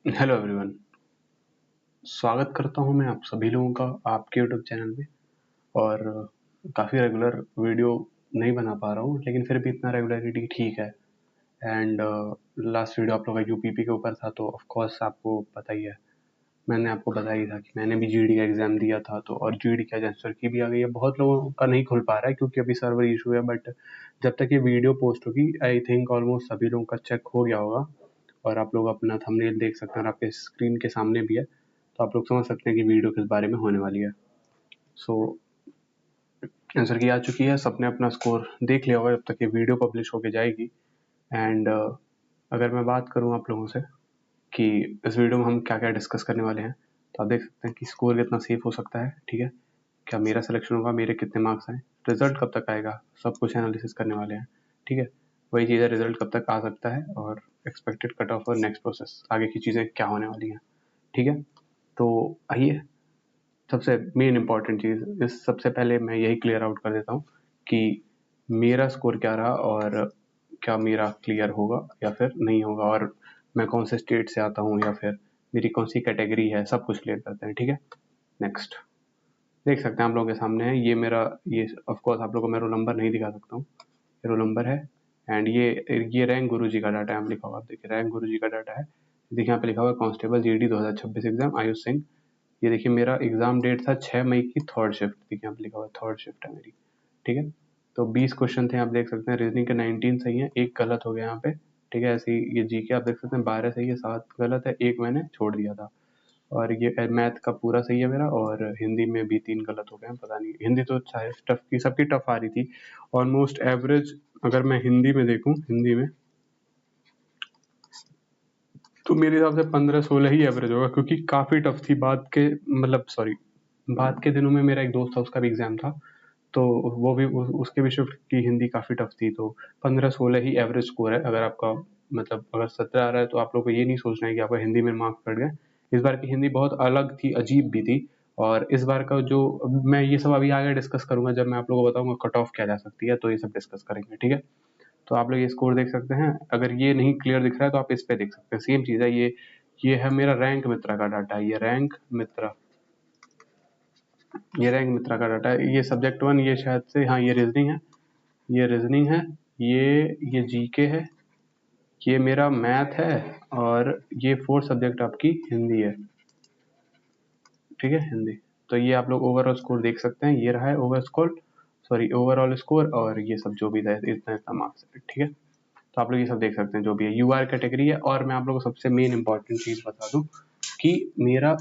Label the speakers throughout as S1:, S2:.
S1: Hello everyone, स्वागत करता हूं मैं आप सभी लोगों का आपके यूट्यूब चैनल में। और काफ़ी रेगुलर वीडियो नहीं बना पा रहा हूं, लेकिन फिर भी इतना रेगुलरिटी ठीक है। एंड लास्ट वीडियो आप लोगों का यूपीपी के ऊपर था, तो ऑफ कोर्स आपको पता ही है, मैंने आपको बताया ही था कि मैंने भी जीडी का एग्ज़ाम दिया था। तो और जीडी का आंसर की भी आ गई है। बहुत लोगों का नहीं खुल पा रहा है क्योंकि अभी सर्वर इशू है, बट जब तक ये वीडियो पोस्ट होगी आई थिंक ऑलमोस्ट सभी लोगों का चेक हो गया होगा। और आप लोग अपना थंबनेल देख सकते हैं और आपके स्क्रीन के सामने भी है, तो आप लोग समझ सकते हैं कि वीडियो किस बारे में होने वाली है। सो आंसर की आ चुकी है, सबने अपना स्कोर देख लिया होगा जब तक ये वीडियो पब्लिश होके जाएगी। एंड अगर मैं बात करूँ आप लोगों से कि इस वीडियो में हम क्या क्या डिस्कस करने वाले हैं, तो आप देख सकते हैं कि स्कोर कितना सेफ हो सकता है। ठीक है, क्या मेरा सिलेक्शन होगा, मेरे कितने मार्क्स आए, रिजल्ट कब तक आएगा, सब कुछ एनालिसिस करने वाले हैं। ठीक है, वही चीज़ है, रिजल्ट कब तक आ सकता है और एक्सपेक्टेड कट ऑफ और नेक्स्ट प्रोसेस, आगे की चीज़ें क्या होने वाली हैं। ठीक है, तो आइए सबसे मेन इम्पॉर्टेंट चीज़, इस सबसे पहले मैं यही क्लियर आउट कर देता हूँ कि मेरा स्कोर क्या रहा और क्या मेरा क्लियर होगा या फिर नहीं होगा, और मैं कौन से स्टेट से आता हूँ या फिर मेरी कौन सी कैटेगरी है, सब कुछ क्लियर करते हैं। ठीक है, नेक्स्ट देख सकते हैं आप लोगों के सामने है, ये मेरा, ये ऑफ कोर्स आप लोगों को मैं रोल नंबर नहीं दिखा सकता हूँ, ये रोल नंबर है। एंड ये रैंक गुरुजी का डाटा है, लिखा हुआ, आप देखिए रैंक गुरुजी का डाटा है। देखिए यहाँ पे लिखा हुआ है constable GD 2026 exam Ayush Singh. ये देखिए मेरा एग्जाम डेट था 6 मई की, थर्ड शिफ्ट, देखिए यहाँ पे लिखा हुआ है थर्ड शिफ्ट है मेरी। ठीक है, तो 20 क्वेश्चन थे, आप देख सकते हैं। रीजनिंग के 19 सही है, एक गलत हो गया यहाँ पे। ठीक है, ऐसे ही ये जीके आप देख सकते हैं 12 सही है, 7 गलत है, एक मैंने छोड़ दिया था। और ये मैथ का पूरा सही है मेरा, और हिंदी में भी 3 गलत हो गए हैं, पता नहीं, हिंदी तो चाहे टफ की, सबकी टफ आ रही थी ऑलमोस्ट एवरेज। अगर मैं हिंदी में देखूं, हिंदी में तो मेरे हिसाब से 15-16 ही एवरेज होगा, क्योंकि काफ़ी टफ थी। बाद के दिनों में मेरा एक दोस्त था, उसका भी एग्ज़ाम था, तो वो भी उसके भी शिफ्ट की हिंदी काफ़ी टफ थी। तो 15-16 ही एवरेज स्कोर है। अगर आपका मतलब अगर 17 आ रहा है, तो आप लोग को ये नहीं सोचना है कि आपका हिंदी में मार्क्स कट गए। इस बार की हिंदी बहुत अलग थी, अजीब भी थी। और इस बार का जो, मैं ये सब अभी आगे डिस्कस करूंगा जब मैं आप लोगों को बताऊंगा कट ऑफ क्या जा सकती है, तो ये सब डिस्कस करेंगे। ठीक है, तो आप लोग ये स्कोर देख सकते हैं। अगर ये नहीं क्लियर दिख रहा है तो आप इस पे देख सकते हैं, सेम चीज़ है। ये है मेरा रैंक मित्रा का डाटा, ये रैंक मित्रा का डाटा है। ये सब्जेक्ट 1, ये शायद से, हाँ ये रीजनिंग है, ये रीजनिंग है, ये जीके है, ये मेरा मैथ है, और ये फोर्थ सब्जेक्ट आपकी हिंदी है। ठीक है, हिंदी। तो ये आप लोग ओवरऑल स्कोर देख सकते हैं, ये रहा है ओवरऑल स्कोर, और ये सब जो भी था इतना इतना मार्क्स है। ठीक है, तो आप लोग ये सब देख सकते हैं जो भी है, यूआर कैटेगरी है। और मैं आप लोगों को सबसे मेन इंपॉर्टेंट चीज़ बता दूं कि मेरा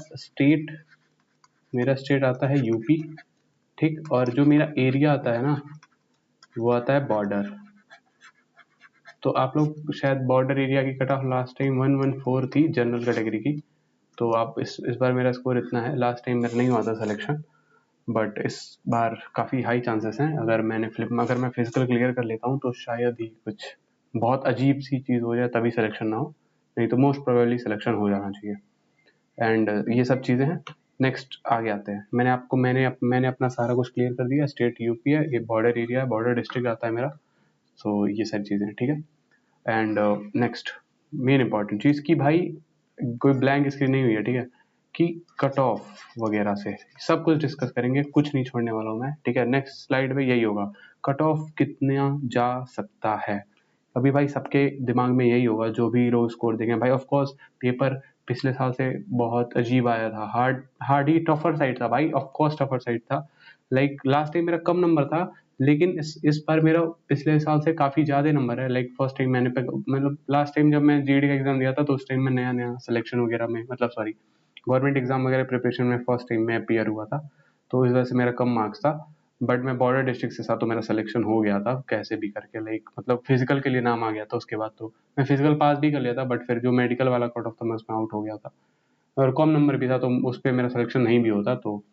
S1: स्टेट आता है यूपी। ठीक, और जो मेरा एरिया आता है ना, वो आता है बॉर्डर। तो आप लोग शायद बॉर्डर एरिया की कट ऑफ लास्ट टाइम 114 थी जनरल कैटेगरी की। तो आप इस बार मेरा स्कोर इतना है, लास्ट टाइम मेरा नहीं हुआ था सिलेक्शन, बट इस बार काफ़ी हाई चांसेस हैं। अगर मैं फिजिकल क्लियर कर लेता हूँ तो शायद ही कुछ बहुत अजीब सी चीज़ हो जाए तभी सिलेक्शन ना हो, नहीं तो मोस्ट प्रोबेबली सिलेक्शन हो जाना चाहिए। एंड ये सब चीज़ें हैं। नेक्स्ट आगे आते हैं। मैंने अपना सारा कुछ क्लियर कर दिया। स्टेट यूपी है, ये बॉर्डर एरिया है, बॉर्डर डिस्ट्रिक्ट आता है मेरा। सो ये सारी चीज़ें हैं। ठीक है, एंड नेक्स्ट मेन इंपॉर्टेंट चीज़ कि भाई कोई ब्लैंक स्क्रीन नहीं हुई है। ठीक है, कि कट ऑफ वगैरह से सब कुछ डिस्कस करेंगे, कुछ नहीं छोड़ने वाला हूँ मैं। ठीक है, नेक्स्ट स्लाइड में यही होगा, कट ऑफ कितना जा सकता है। अभी भाई सबके दिमाग में यही होगा, जो भी लोग स्कोर देंगे। भाई ऑफ कोर्स पेपर पिछले साल से बहुत अजीब आया था, हार्ड ही टफर साइड था भाई, ऑफ कोर्स टफर साइड था। लाइक लास्ट टाइम मेरा कम नंबर था, लेकिन इस बार मेरा पिछले साल से काफ़ी ज़्यादा नंबर है। लाइक फर्स्ट टाइम मतलब लास्ट टाइम जब मैं जीडी का एग्ज़ाम दिया था, तो उस टाइम में नया नया सिलेक्शन वगैरह में, मतलब सॉरी, गवर्नमेंट एग्ज़ाम वगैरह प्रिपरेशन में फर्स्ट टाइम में अपीयर हुआ था, तो इस वजह से मेरा कम मार्क्स था। बट मैं बॉर्डर डिस्ट्रिक्ट से था, तो मेरा सिलेक्शन हो गया था कैसे भी करके। लाइक मतलब फिजिकल के लिए नाम आ गया था, उसके बाद तो मैं फिजिकल पास भी कर लिया था, बट फिर जो मेडिकल वाला कट ऑफ था मैं उसमें आउट हो गया था, और कम नंबर भी था, तो उस पर मेरा सिलेक्शन नहीं भी होता। तो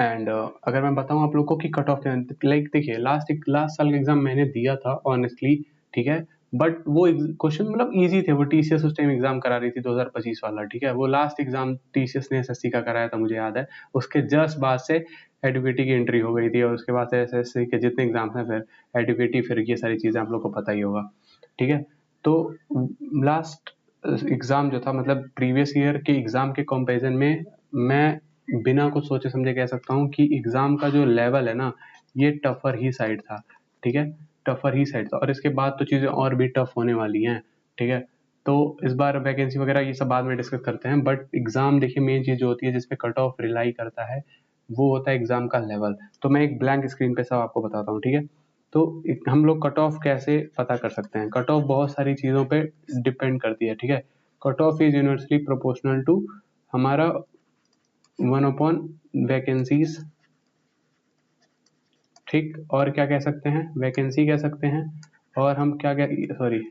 S1: एंड अगर मैं बताऊं आप लोग को कि कट ऑफ, लाइक देखिए लास्ट साल का एग्जाम मैंने दिया था ऑनेस्टली। ठीक है, बट वो क्वेश्चन मतलब इजी थे, वो टीसीएस उस टाइम एग्जाम करा रही थी 2025 वाला। ठीक है, वो लास्ट एग्जाम टीसीएस ने एसएससी का कराया था, मुझे याद है। उसके जस्ट बाद से एडुकेटी की एंट्री हो गई थी, और उसके बाद से एसएससी के जितने एग्जाम्स हैं, फिर एडुकेटी, फिर ये सारी चीज़ें आप लोग को पता ही होगा। ठीक है, तो लास्ट एग्ज़ाम जो था, मतलब प्रीवियस ईयर के एग्ज़ाम के कंपैरिजन में मैं बिना कुछ सोचे समझे कह सकता हूँ कि एग्ज़ाम का जो लेवल है ना, ये टफ़र ही साइड था, ठीक है? टफ़र ही साइड था, और इसके बाद तो चीज़ें और भी टफ़ होने वाली हैं, ठीक है? तो इस बार वैकेंसी वगैरह ये सब बाद में डिस्कस करते हैं, बट एग्ज़ाम देखिए मेन चीज़ जो होती है जिस पे कट ऑफ रिलाई करता है, वो होता है एग्ज़ाम का लेवल। तो मैं एक ब्लैंक स्क्रीन पे सब आपको बताता हूँ, ठीक है? तो हम लोग कट ऑफ कैसे पता कर सकते हैं? कट ऑफ बहुत सारी चीज़ों पे डिपेंड करती है, ठीक है? Cut off is universally proportional to हमारा 1 वैकेंसीज, ठीक? और क्या कह सकते हैं? वैकेंसी कह सकते हैं। और हम क्या क्या, सॉरी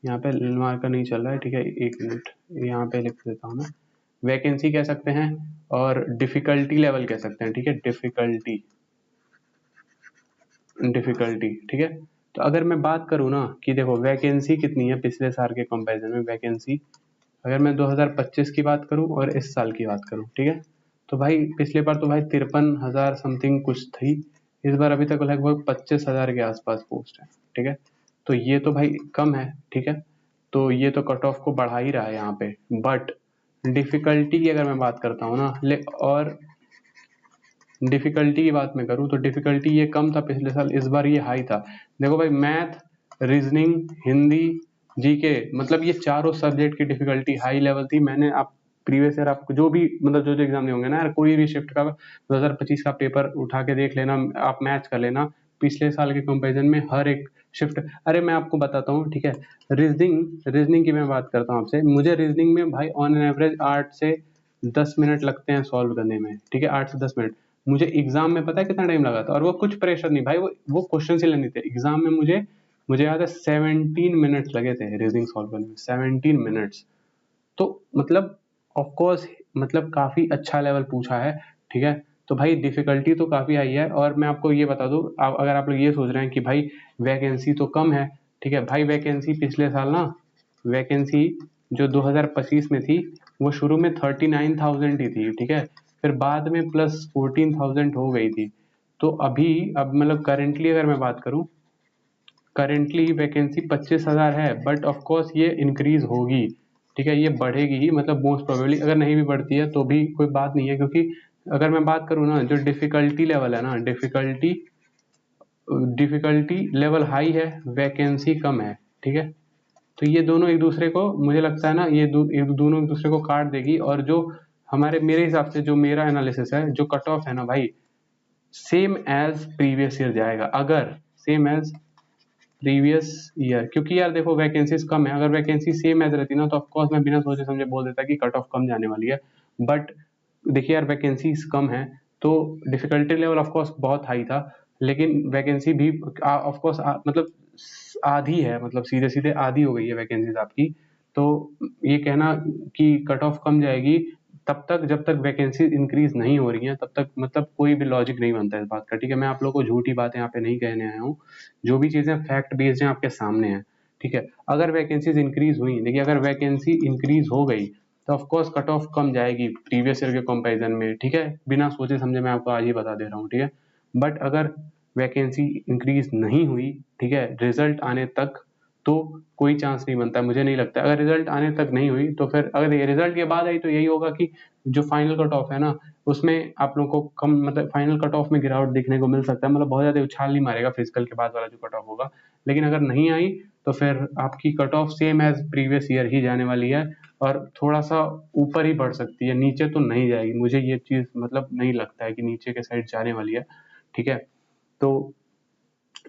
S1: यहाँ पे मार्कर नहीं चल रहा है, ठीक है? एक मिनट, यहाँ पे लिख देता हूँ मैं। वैकेंसी कह सकते हैं और डिफिकल्टी लेवल कह सकते हैं, ठीक है? डिफिकल्टी, ठीक है? तो अगर मैं बात करूँ ना कि देखो वैकेंसी कितनी है पिछले साल के कंपैरिजन में, वैकेंसी अगर मैं 2025 की बात करूँ और इस साल की बात करूँ, ठीक है? तो भाई पिछले बार तो भाई 53,000 समथिंग कुछ थी, इस बार अभी तक लगभग 25,000 के आसपास पोस्ट है, ठीक है? तो ये तो भाई कम है, ठीक है? तो ये तो कट ऑफ को बढ़ा ही रहा है यहाँ पे, बट डिफिकल्टी की अगर मैं बात करता हूँ ना, और डिफिकल्टी की बात मैं करूँ तो डिफिकल्टी ये कम था पिछले साल, इस बार ये हाई था। देखो भाई मैथ, रीजनिंग, हिंदी, जीके, मतलब ये चारों सब्जेक्ट की डिफिकल्टी हाई लेवल थी। मैंने आप प्रीवियस ईयर आपको जो भी मतलब जो एग्जाम नहीं होंगे ना यार, कोई भी शिफ्ट का 2025 का पेपर उठा के देख लेना, आप मैच कर लेना पिछले साल के कंपैरिजन में हर एक शिफ्ट। अरे मैं आपको बताता हूँ, ठीक है? रीजनिंग की मैं बात करता हूँ आपसे, मुझे रीजनिंग में भाई ऑन एन एवरेज 8 से 10 मिनट लगते हैं सॉल्व करने में, ठीक है? 8 से 10 मिनट। मुझे एग्जाम में पता है कितना टाइम लगा था, और वो कुछ प्रेशर नहीं भाई, वो क्वेश्चन ही लेने थे एग्जाम में। मुझे याद है 17 मिनट्स लगे थे रीजनिंग सॉल्व करने में, 17 मिनट्स। तो मतलब ऑफ कोर्स मतलब काफी अच्छा लेवल पूछा है, ठीक है? तो भाई डिफिकल्टी तो काफी आई है। और मैं आपको ये बता दूं, अगर आप लोग ये सोच रहे हैं कि भाई वैकेंसी तो कम है, ठीक है? भाई वैकेंसी पिछले साल ना, वैकेंसी जो 2025 में थी वो शुरू में 39,000 ही थी, ठीक है? फिर बाद में प्लस 14,000 हो गई थी। तो अब मतलब करेंटली अगर मैं बात करूं, करेंटली वैकेंसी 25,000 है, बट ऑफ कोर्स ये इंक्रीज होगी, ठीक है? ये बढ़ेगी ही, मतलब मोस्ट प्रोबेबली अगर नहीं भी बढ़ती है तो भी कोई बात नहीं है, क्योंकि अगर मैं बात करूँ ना, जो डिफिकल्टी लेवल है ना, डिफिकल्टी लेवल हाई है, वैकेंसी कम है, ठीक है? तो ये दोनों एक दूसरे को, मुझे लगता है ना, ये दोनों एक दूसरे को काट देगी। और जो मेरे हिसाब से जो मेरा एनालिसिस है, जो कट ऑफ है ना भाई, सेम एज प्रीवियस ईयर जाएगा, अगर सेम एज प्रीवियस ईयर। क्योंकि यार देखो वैकेंसीज कम है, अगर वैकेंसी सेम एज रहती ना तो ऑफकोर्स मैं बिना सोचे समझे बोल देता कि कट ऑफ कम जाने वाली है। बट देखिए यार वैकेंसीज कम है तो डिफिकल्टी लेवल ऑफकोर्स बहुत हाई था, लेकिन वैकेंसी भी ऑफकोर्स मतलब आधी है, मतलब सीधे सीधे आधी हो गई है वैकेंसीज आपकी। तो ये कहना कि कट ऑफ कम जाएगी तब तक जब तक वैकेंसी इंक्रीज नहीं हो रही है, तब तक मतलब कोई भी लॉजिक नहीं बनता है इस बात का, ठीक है? मैं आप लोगों को झूठी बातें यहाँ पे नहीं कहने आया हूँ, जो भी चीजें फैक्ट बेस्ड हैं आपके सामने हैं, ठीक है? अगर वैकेंसीज इंक्रीज हुई, देखिए अगर वैकेंसी इंक्रीज हो गई तो ऑफकोर्स कट ऑफ कम जाएगी प्रीवियस ईयर के कंपैरिजन में, ठीक है? बिना सोचे समझे मैं आपको आज ही बता दे रहा हूँ, ठीक है? बट अगर वैकेंसी इंक्रीज नहीं हुई, ठीक है, रिजल्ट आने तक, तो कोई चांस नहीं बनता, मुझे नहीं लगता। अगर रिजल्ट आने तक नहीं हुई तो फिर अगर ये रिजल्ट के बाद आई तो यही होगा कि जो फाइनल कट ऑफ है ना, उसमें आप लोगों को कम, मतलब फाइनल कट ऑफ में गिरावट देखने को मिल सकता है, मतलब बहुत ज्यादा उछाल नहीं मारेगा फिजिकल के बाद वाला जो कट ऑफ होगा। लेकिन अगर नहीं आई तो फिर आपकी cut off same as previous year ही जाने वाली है, और थोड़ा सा ऊपर ही बढ़ सकती है, नीचे तो नहीं जाएगी। मुझे ये चीज मतलब नहीं लगता है कि नीचे के साइड जाने वाली है, ठीक है? तो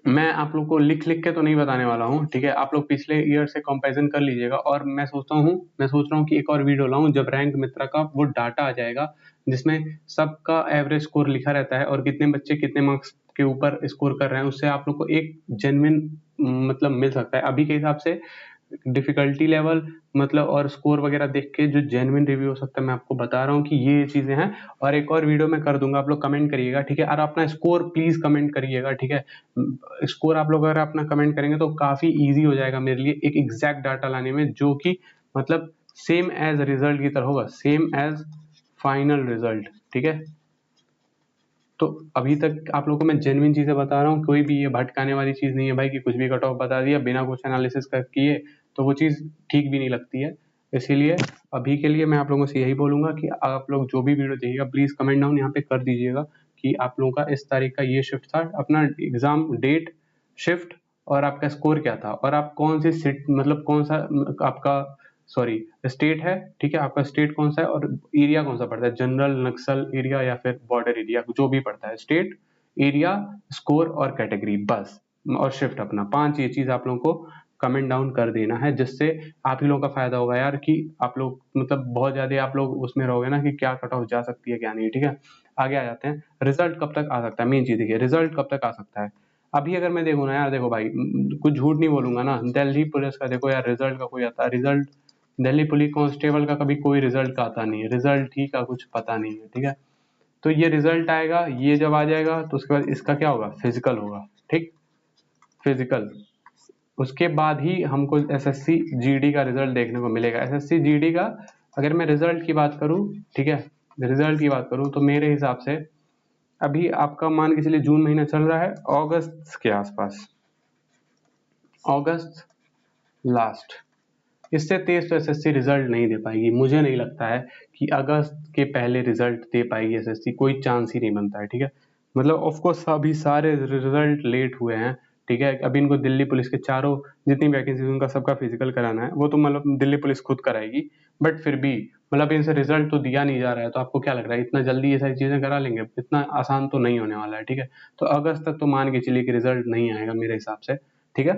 S1: मैं आप लोग को लिख लिख के तो नहीं बताने वाला हूँ, ठीक है? आप लोग पिछले ईयर से कंपैरिजन कर लीजिएगा। और मैं सोच रहा हूँ कि एक और वीडियो लाऊं जब रैंक मित्रा का वो डाटा आ जाएगा, जिसमें सबका एवरेज स्कोर लिखा रहता है और कितने बच्चे कितने मार्क्स के ऊपर स्कोर कर रहे हैं, उससे आप लोग को एक जेन्युइन मतलब मिल सकता है। अभी के हिसाब से डिफिकल्टी लेवल मतलब और स्कोर वगैरह देख के जो जेन्युइन रिव्यू हो सकता है, मैं आपको बता रहा हूँ कि ये चीजें हैं। और एक और वीडियो मैं कर दूंगा, आप लोग कमेंट करिएगा, ठीक है? और अपना स्कोर प्लीज कमेंट करिएगा, ठीक है? स्कोर आप लोग अगर अपना कमेंट करेंगे तो काफी इजी हो जाएगा मेरे लिए एक एग्जैक्ट डाटा लाने में, जो कि मतलब सेम एज रिजल्ट की तरह होगा, सेम एज फाइनल रिजल्ट, ठीक है? तो अभी तक आप लोगों को मैं जेन्युइन चीजें बता रहा हूँ, कोई भी ये भटकाने वाली चीज नहीं है भाई कि कुछ भी कट ऑफ बता दिया बिना कुछ एनालिसिस कर किए, तो वो चीज़ ठीक भी नहीं लगती है। इसीलिए अभी के लिए मैं आप लोगों से यही बोलूँगा कि आप लोग जो भी वीडियो देखिएगा प्लीज़ कमेंट डाउन यहाँ पे कर दीजिएगा कि आप लोगों का इस तारीख का ये शिफ्ट था, अपना एग्ज़ाम डेट, शिफ्ट और आपका स्कोर क्या था और आप कौन सी सीट मतलब कौन सा आपका सॉरी स्टेट है, ठीक है, आपका स्टेट कौन सा है और एरिया कौन सा पड़ता है, जनरल, नक्सल एरिया या फिर बॉर्डर एरिया, जो भी पड़ता है, स्टेट, एरिया, स्कोर और कैटेगरी, बस, और शिफ्ट अपना 5 ये चीज आप लोगों को कमेंट डाउन कर देना है, जिससे आप ही लोगों का फायदा होगा यार कि आप लोग मतलब बहुत ज्यादा आप लोग उसमें रहोगे ना कि क्या कट ऑफ जा सकती है क्या नहीं, ठीक है। आगे आ जाते हैं, रिजल्ट कब तक आ सकता है, मेन चीज देखिए रिजल्ट कब तक आ सकता है। अभी अगर मैं देखूँ ना यार, देखो भाई कुछ झूठ नहीं बोलूंगा ना, दिल्ली पुलिस का देखो यार रिजल्ट का कोई आता है, रिजल्ट दिल्ली पुलिस कांस्टेबल का कभी कोई रिजल्ट का आता नहीं है, रिजल्ट ही का कुछ पता नहीं है, ठीक है। तो ये रिजल्ट आएगा, ये जब आ जाएगा तो उसके बाद इसका क्या होगा, फिजिकल होगा, ठीक, फिजिकल। उसके बाद ही हमको एसएससी जीडी का रिजल्ट देखने को मिलेगा। एसएससी जीडी का अगर मैं रिजल्ट की बात करूं, ठीक है, रिजल्ट की बात करूं तो मेरे हिसाब से अभी आपका मान के चलिए जून महीना चल रहा है, अगस्त के आसपास, अगस्त लास्ट, इससे तेज तो एसएससी रिजल्ट नहीं दे पाएगी, मुझे नहीं लगता है कि अगस्त के पहले रिजल्ट दे पाएगी एसएससी, कोई चांस ही नहीं बनता है, ठीक है। मतलब ऑफ कोर्स अभी सारे रिजल्ट लेट हुए हैं, ठीक है। अभी इनको दिल्ली पुलिस के चारों जितनी वैकेंसी उनका सबका फिजिकल कराना है, वो तो मतलब दिल्ली पुलिस खुद कराएगी, बट फिर भी मतलब इनसे रिजल्ट तो दिया नहीं जा रहा है, तो आपको क्या लग रहा है इतना जल्दी ये सारी चीजें करा लेंगे, इतना आसान तो नहीं होने वाला है, ठीक है। तो अगस्त तक तो मान के चलिए कि रिजल्ट नहीं आएगा मेरे हिसाब से, ठीक है।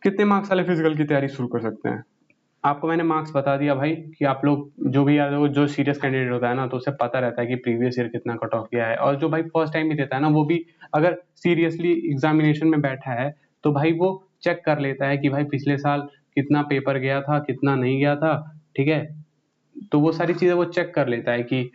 S1: कितने मार्क्स वाले फिजिकल की तैयारी शुरू कर सकते हैं, आपको मैंने मार्क्स बता दिया भाई कि आप लोग जो भी याद हो, जो सीरियस कैंडिडेट होता है ना तो उसे पता रहता है कि प्रीवियस ईयर कितना कट ऑफ गया है, और जो भाई फर्स्ट टाइम भी देता है ना वो भी अगर सीरियसली एग्जामिनेशन में बैठा है तो भाई वो चेक कर लेता है कि भाई पिछले साल कितना पेपर गया था कितना नहीं गया था, ठीक है। तो वो सारी चीजें वो चेक कर लेता है कि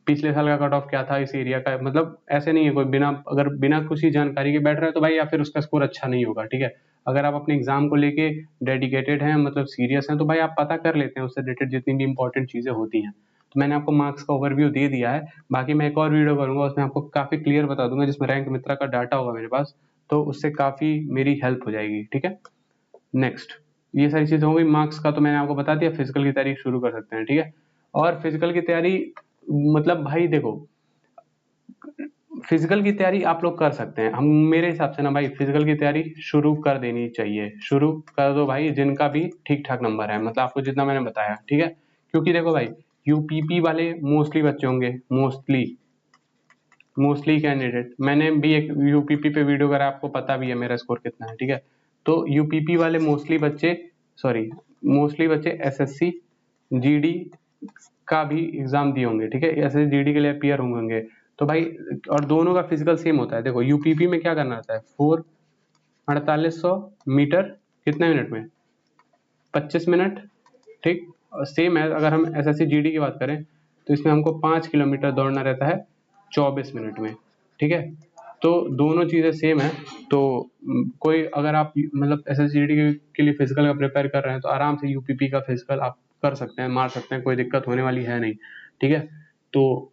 S1: पिछले साल का कट ऑफ क्या था इस एरिया का, मतलब ऐसे नहीं है कोई बिना अगर बिना किसी जानकारी के बैठ रहा है तो भाई या फिर उसका स्कोर अच्छा नहीं होगा, ठीक है। अगर आप अपने एग्जाम को लेके डेडिकेटेड हैं मतलब सीरियस हैं तो भाई आप पता कर लेते हैं उससे रिलेटेड जितनी भी इंपॉर्टेंट चीजें होती हैं। तो मैंने आपको मार्क्स का ओवरव्यू दे दिया है, बाकी मैं एक और वीडियो करूंगा उसमें आपको काफी क्लियर बता दूंगा, जिसमें रैंक मित्रा का डाटा होगा मेरे पास, तो उससे काफी मेरी हेल्प हो जाएगी, ठीक है। नेक्स्ट, ये सारी चीजें हो गई मार्क्स का, तो मैंने आपको बता दिया, फिजिकल की तैयारी शुरू कर सकते हैं, ठीक है। और फिजिकल की तैयारी मतलब भाई देखो, फिजिकल की तैयारी आप लोग कर सकते हैं, हम मेरे हिसाब से ना भाई फिजिकल की तैयारी शुरू कर देनी चाहिए, शुरू कर दो भाई जिनका भी ठीक ठाक नंबर है, मतलब आपको जितना मैंने बताया, ठीक है। क्योंकि देखो भाई यूपीपी वाले मोस्टली बच्चे होंगे, मोस्टली कैंडिडेट, मैंने भी एक यूपीपी पे वीडियो करा, आपको पता भी है मेरा स्कोर कितना है, ठीक है। तो यूपीपी वाले मोस्टली बच्चे एसएससी जीडी का भी एग्जाम दिए होंगे, ठीक है, एसएससी जीडी के लिए अपियर होंगे। तो भाई और दोनों का फिजिकल सेम होता है, देखो यूपीपी में क्या करना रहता है, 4800 मीटर कितने मिनट में, 25 मिनट, ठीक। सेम है अगर हम एसएससी जीडी की बात करें तो इसमें हमको 5 किलोमीटर दौड़ना रहता है 24 मिनट में, ठीक है। तो दोनों चीजें सेम है। तो कोई अगर आप मतलब एसएससी जीडी के लिए फिजिकल का प्रिपेयर कर रहे हैं तो आराम से यूपीपी का फिजिकल आप कर सकते हैं, मार सकते हैं, कोई दिक्कत होने वाली है नहीं, ठीक है। तो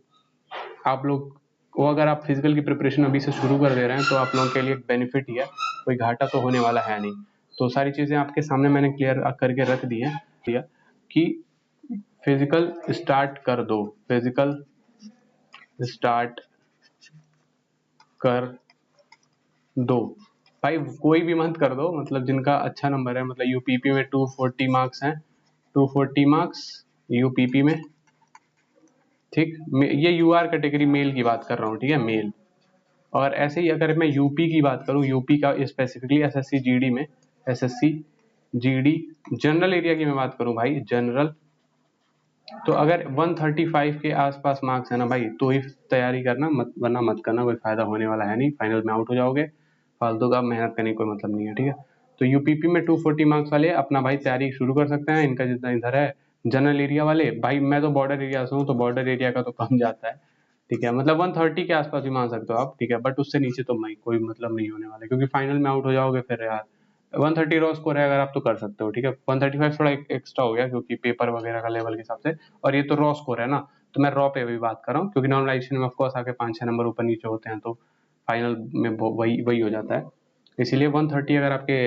S1: आप लोग को अगर आप फिजिकल की प्रिपरेशन अभी से शुरू कर दे रहे हैं तो आप लोगों के लिए बेनिफिट ही है, कोई घाटा तो होने वाला है नहीं। तो सारी चीजें आपके सामने मैंने क्लियर करके रख दी है कि फिजिकल स्टार्ट कर दो, फिजिकल स्टार्ट कर दो भाई, कोई भी मत कर दो, मतलब जिनका अच्छा नंबर है, मतलब यूपीपी में 240 मार्क्स हैं, 240 मार्क्स यूपीपी में, ठीक। ये यूआर कैटेगरी मेल की बात कर रहा हूँ, ठीक है, मेल। और ऐसे ही अगर मैं यूपी की बात करूं, यूपी का स्पेसिफिकली एसएससी जीडी में, एसएससी जीडी जनरल एरिया की मैं बात करूं भाई, जनरल, तो अगर 135 के आसपास मार्क्स है ना भाई तो ही तैयारी करना, मत वरना मत करना, कोई फायदा होने वाला है नहीं, फाइनल में आउट हो जाओगे, फालतू का मेहनत करने का कोई मतलब नहीं है, ठीक है। तो यूपीपी में 240 मार्क्स वाले अपना भाई तैयारी शुरू कर सकते हैं, इनका जितना इधर है। जनरल एरिया वाले भाई, मैं तो बॉर्डर एरिया से हूँ तो बॉर्डर एरिया का तो कम जाता है, ठीक है, मतलब 130 के आसपास भी मान सकते हो आप, ठीक है, बट उससे नीचे तो मैं कोई मतलब नहीं होने वाला, क्योंकि फाइनल में आउट हो जाओगे फिर यार। 130 रॉ स्कोर है अगर आप तो कर सकते हो, ठीक है। 135 थोड़ा एक्स्ट्रा हो गया क्योंकि पेपर वगैरह का लेवल के हिसाब से, और ये तो रॉ स्कोर है ना, तो मैं रॉ पे भी बात कर रहा हूँ, क्योंकि नॉर्मलाइजेशन में ऑफकोर्स आके 5-6 नंबर ऊपर नीचे होते हैं तो फाइनल में वही वही हो जाता है। इसीलिए 130 अगर आपके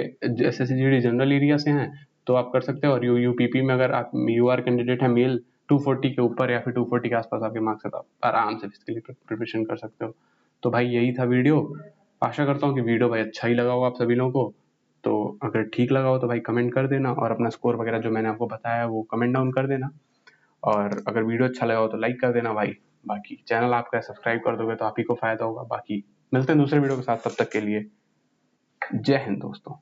S1: SSGD जनरल एरिया से हैं तो आप कर सकते हो, और UPP में अगर आप UR कैंडिडेट है मेल 240 के ऊपर या फिर 240 के आसपास आपके मार्क्स है तो आप आराम से फिजिकली प्रिपरेशन कर सकते हो। तो भाई यही था वीडियो। आशा करता हूँ कि वीडियो भाई अच्छा ही लगा हो आप सभी लोगों को। तो अगर ठीक लगा हो तो भाई कमेंट कर देना, और अपना स्कोर वगैरह जो मैंने आपको बताया वो कमेंट डाउन कर देना। और अगर वीडियो अच्छा लगा हो तो लाइक कर देना भाई। बाकी चैनल आपका सब्सक्राइब कर दोगे तो आप ही को फायदा होगा। बाकी मिलते हैं दूसरे वीडियो के साथ, तब तक के लिए जय हिंद दोस्तों।